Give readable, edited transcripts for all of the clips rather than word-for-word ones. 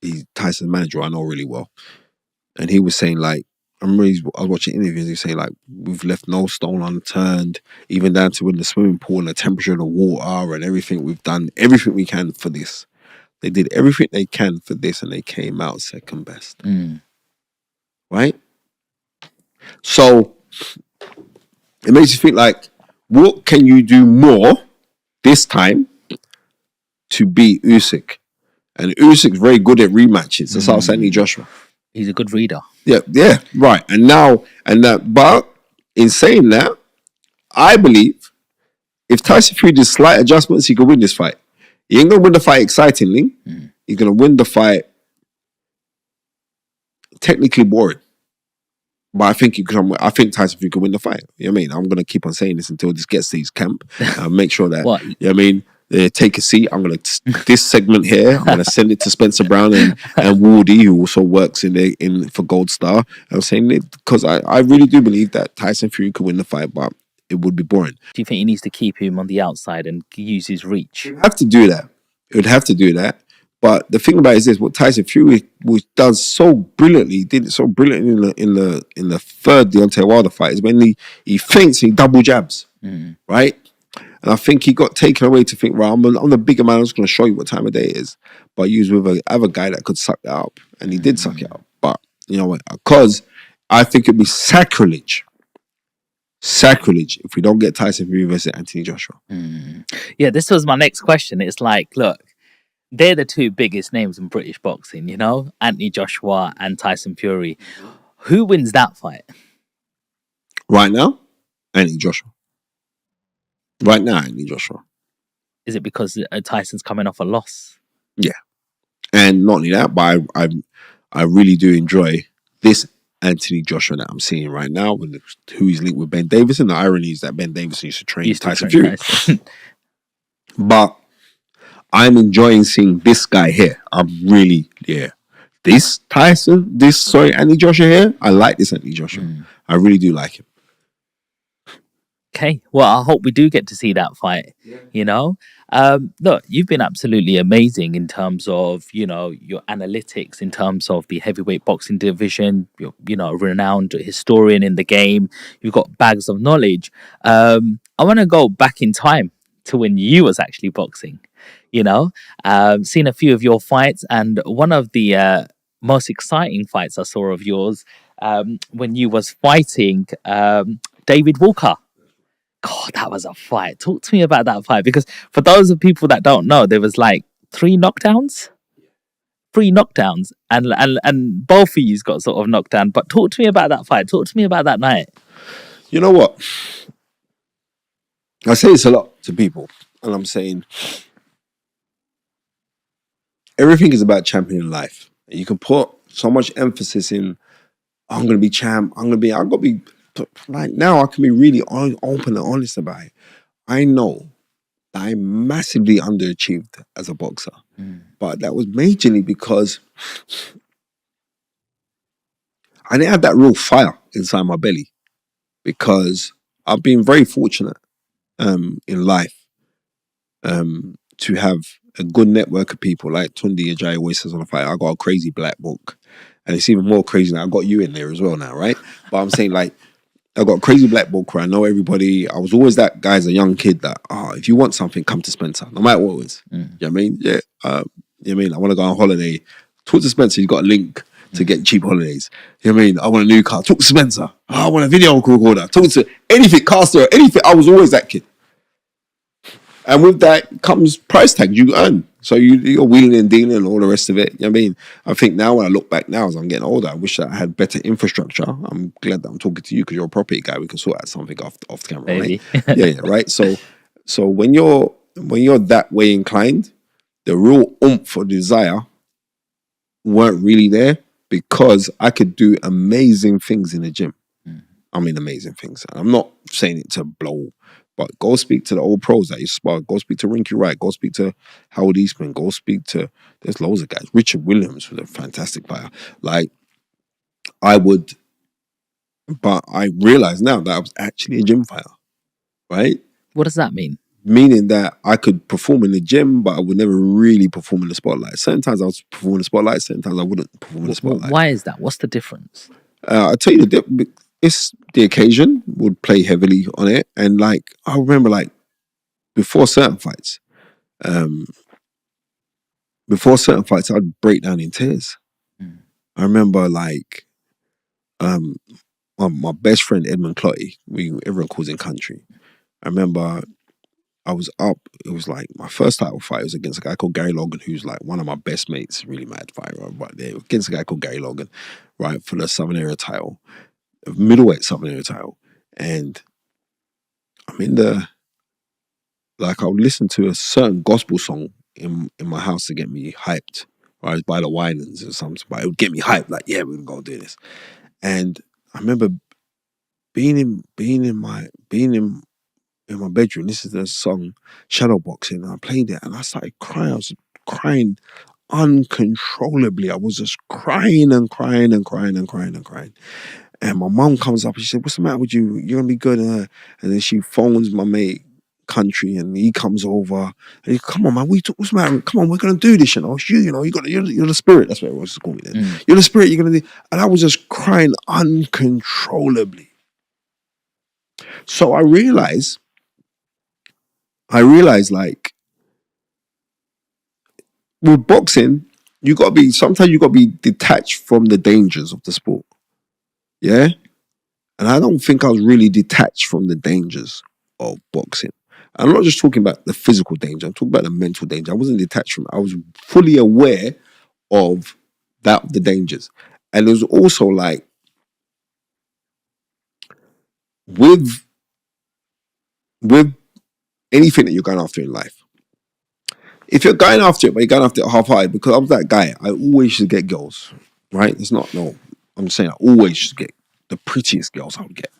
he's Tyson's manager, I know really well. And he was saying, like, I was watching interviews, he was saying, like, we've left no stone unturned, even down to in the swimming pool and the temperature of the water and everything. We've done everything we can for this. They did everything they can for this, and they came out second best. Right? So it makes you think, like, what can you do more this time to beat Usyk? And Usyk's very good at rematches. That's how Anthony Joshua. He's a good reader. Yeah, right. But in saying that, I believe if Tyson Fury did slight adjustments, he could win this fight. He ain't gonna win the fight excitingly. He's gonna win the fight technically boring. But I think Tyson Fury can win the fight. You know what I mean? I'm gonna keep on saying this until this gets to his camp. Make sure that What? You know what I mean? Take a seat. I'm gonna this segment here. I'm gonna send it to Spencer Brown and Woody, who also works in for Gold Star. I'm saying it because I really do believe that Tyson Fury could win the fight, but it would be boring. Do you think he needs to keep him on the outside and use his reach? It would have to do that. It would have to do that. But the thing about it is this: what Tyson Fury does so brilliantly, did it so brilliantly in the third Deontay Wilder fight, is when he feints, he double jabs, right? And I think he got taken away to think, well, I'm the bigger man. I'm just going to show you what time of day it is. But he was with a other guy that could suck that up, and he did suck it up. But you know what? Because I think it'd be sacrilege if we don't get Tyson Fury versus Anthony Joshua. Yeah, this was my next question. It's like, look, they're the two biggest names in British boxing, you know, Anthony Joshua and Tyson Fury. Who wins that fight? Right now, Anthony Joshua. Right now, Anthony Joshua. Is it because Tyson's coming off a loss? Yeah. And not only that, but I really do enjoy this Anthony Joshua that I'm seeing right now, who he's linked with Ben Davison. The irony is that Ben Davison used to train Tyson Fury. But I'm enjoying seeing this guy here. I'm really, this Anthony Joshua here, I like this Anthony Joshua. I really do like him. Okay, well, I hope we do get to see that fight, you know? Look, you've been absolutely amazing in terms of, you know, your analytics, in terms of the heavyweight boxing division. You're, you know, a renowned historian in the game. You've got bags of knowledge. I want to go back in time to when you was actually boxing, you know? Seen a few of your fights, and one of the most exciting fights I saw of yours when you was fighting David Walker. God, that was a fight. Talk to me about that fight, because for those of people that don't know, there was like three knockdowns, and both of you got sort of knocked down. But talk to me about that fight. Talk to me about that night. You know what? I say this a lot to people, and I'm saying everything is about championing life. You can put so much emphasis in, I'm going to be champ. I've got to be. Right now, I can be really open and honest about it. I know that I massively underachieved as a boxer, but that was majorly because I didn't have that real fire inside my belly. Because I've been very fortunate in life to have a good network of people, like Tundi Ajayi always says on the fight. I got a crazy black book, and it's even more crazy now. I got you in there as well now, right? But I'm saying, like, I got a crazy black book where I know everybody. I was always that guy as a young kid that, if you want something, come to Spencer, no matter what it was. You know what I mean? Yeah. You know what I mean? I want to go on holiday. Talk to Spencer. He's got a link to get cheap holidays. You know what I mean? I want a new car. Talk to Spencer. I want a video recorder. Talk to anything, caster, anything. I was always that kid. And with that comes price tag you earn. So you're wheeling and dealing and all the rest of it. You know what I mean? I think now when I look back now as I'm getting older, I wish that I had better infrastructure. I'm glad that I'm talking to you because you're a property guy. We can sort out something off the camera, Maybe. right? yeah, right? So when you're that way inclined, the real oomph or desire weren't really there because I could do amazing things in the gym. I mean, amazing things. I'm not saying it to blow, but go speak to the old pros that you spar. Go speak to Rinky Wright. Go speak to Howard Eastman. Go speak to, there's loads of guys. Richard Williams was a fantastic player. Like, but I realize now that I was actually a gym fighter, right? What does that mean? meaning that I could perform in the gym, but I would never really perform in the spotlight. Certain times I was performing in the spotlight, certain times I wouldn't perform in the spotlight. Why is that? What's the difference? I'll tell you, it's the occasion would play heavily on it. And like, I remember like before certain fights, I'd break down in tears. I remember like, my best friend, Edmund Clotty, everyone calls him Country. I remember I was up. It was like my first title fight was against a guy called Gary Logan, who's like one of my best mates, really mad fighter. But they against a guy called Gary Logan, right, for the Southern Area title, middleweight Southern Area title. And I'm in the, like, I would listen to a certain gospel song in my house to get me hyped. Right, by the Winans or something, but it would get me hyped. Like, yeah, we're gonna go do this. And I remember being in my bedroom. This is the song Shadowboxing, and I played it, and I started crying. I was crying uncontrollably. I was just crying and crying and crying and crying and crying. And my mom comes up and she said, "What's the matter with you? You're gonna be good." And then she phones my mate Country, and he comes over and he, "Come on, man, what's the matter? Come on, we're gonna do this. You're the spirit." That's what everyone was calling me then. You're the spirit. You're gonna do. And I was just crying uncontrollably. So I realized like with boxing, sometimes you gotta be detached from the dangers of the sport. Yeah? And I don't think I was really detached from the dangers of boxing. I'm not just talking about the physical danger, I'm talking about the mental danger. I wasn't detached from it. I was fully aware of the dangers. And it was also like with anything that you're going after in life. If you're going after it, but you're going after it half-hearted, because I was that guy, I always should get girls, right? I'm saying I always should get the prettiest girls I would get.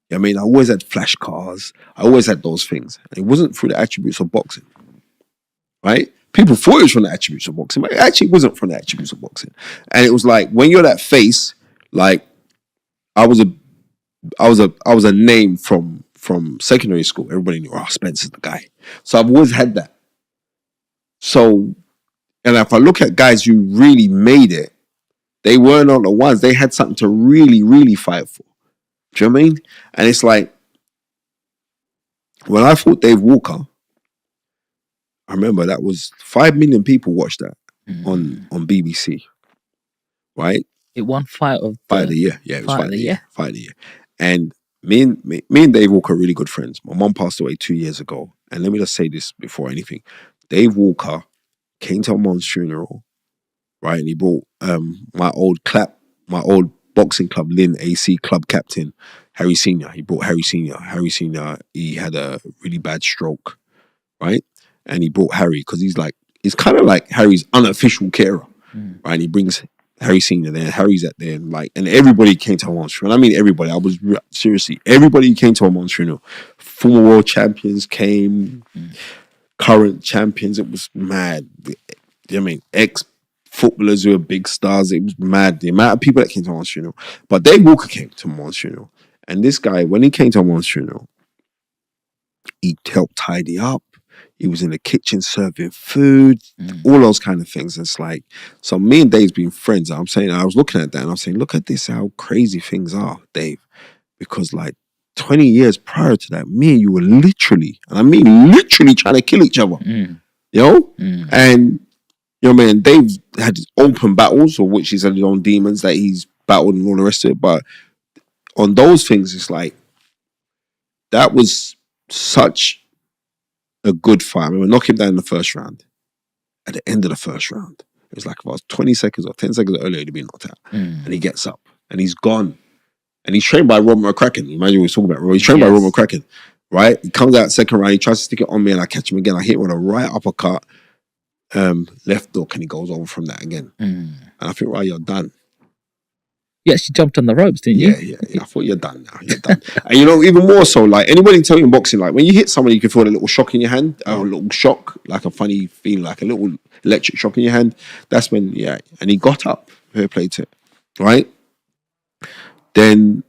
You know what I mean? I always had flash cars. I always had those things. And it wasn't through the attributes of boxing, right? People thought it was from the attributes of boxing, but it actually wasn't from the attributes of boxing. And it was like, when you're that face, like, I was a name from secondary school. Everybody knew, oh, Spencer's the guy. So I've always had that. So, and if I look at guys who really made it, they weren't on the ones. They had something to really, really fight for. Do you know what I mean? And it's like, when I fought Dave Walker, I remember that was 5 million people watched that on BBC, right? It won fight of the year. Yeah, it was fight of the year. Fight of the year. And me and Dave Walker are really good friends. My mom passed away 2 years ago. And let me just say this before anything. Dave Walker came to my mom's funeral, right? And he brought my old boxing club, Lynn AC club captain, Harry Senior. He brought Harry Senior. Harry Senior, he had a really bad stroke, right? And he brought Harry because he's kind of like Harry's unofficial carer, right? And he brings Harry Senior there. Harry's at there, and everybody came to my mom's funeral. I mean, everybody. Seriously, everybody came to my mom's funeral. Former world champions came, current champions. It was mad. I mean, ex-footballers who were big stars. It was mad, the amount of people that came to my mom's funeral. But Dave Walker came to my mom's funeral. And this guy, when he came to my mom's funeral, he helped tidy up. He was in the kitchen serving food, all those kind of things. It's like, so me and Dave's been friends. I was looking at that and I'm saying, look at this, how crazy things are, Dave. Because like 20 years prior to that, me and you were literally, and I mean literally, trying to kill each other. You know? And, you know, man, Dave had his open battles, or which he's had his own demons that he's battled and all the rest of it. But on those things, it's like, that was such a good fight. I mean, we knocked him down in the first round. At the end of the first round, it was like if I was 20 seconds or 10 seconds earlier, he'd been knocked out. And he gets up and he's gone. And he's trained by Robert McCracken. Imagine we was talking about. He's trained by Robert McCracken, right? He comes out second round. He tries to stick it on me, and I catch him again. I hit him with a right uppercut, left hook, and he goes over from that again. And I think, right, you're done. You actually jumped on the ropes, didn't you? Yeah. I thought, you're done now. You're done. And you know, even more so, like, anybody tell you in boxing, like, when you hit somebody, you can feel a little shock in your hand, a little shock, like a funny feeling, like a little electric shock in your hand. That's when, and he got up. Fair play to it, right? Then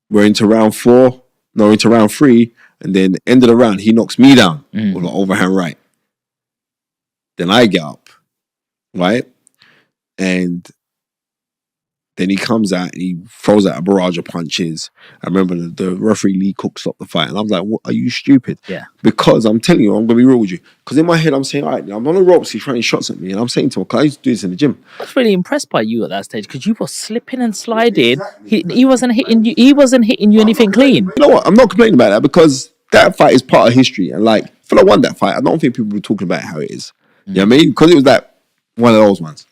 we're into round 3, and And then end of the round, he knocks me down with an overhand right. Then I get up, right? And then he comes out and he throws out a barrage of punches. I remember the referee Lee Cook stopped the fight. And I was like, what, are you stupid? Yeah. Because I'm telling you, I'm going to be real with you. Because in my head, I'm saying, all right, I'm on the ropes, he's throwing shots at me. And I'm saying to him, because I used to do this in the gym. I was really impressed by you at that stage because you were slipping and sliding. He wasn't hitting you. He wasn't hitting you anything clean. You know what? I'm not complaining about that because that fight is part of history. And like, if I won that fight, I don't think people were talking about how it is. You know what I mean? Because it was that one of those ones.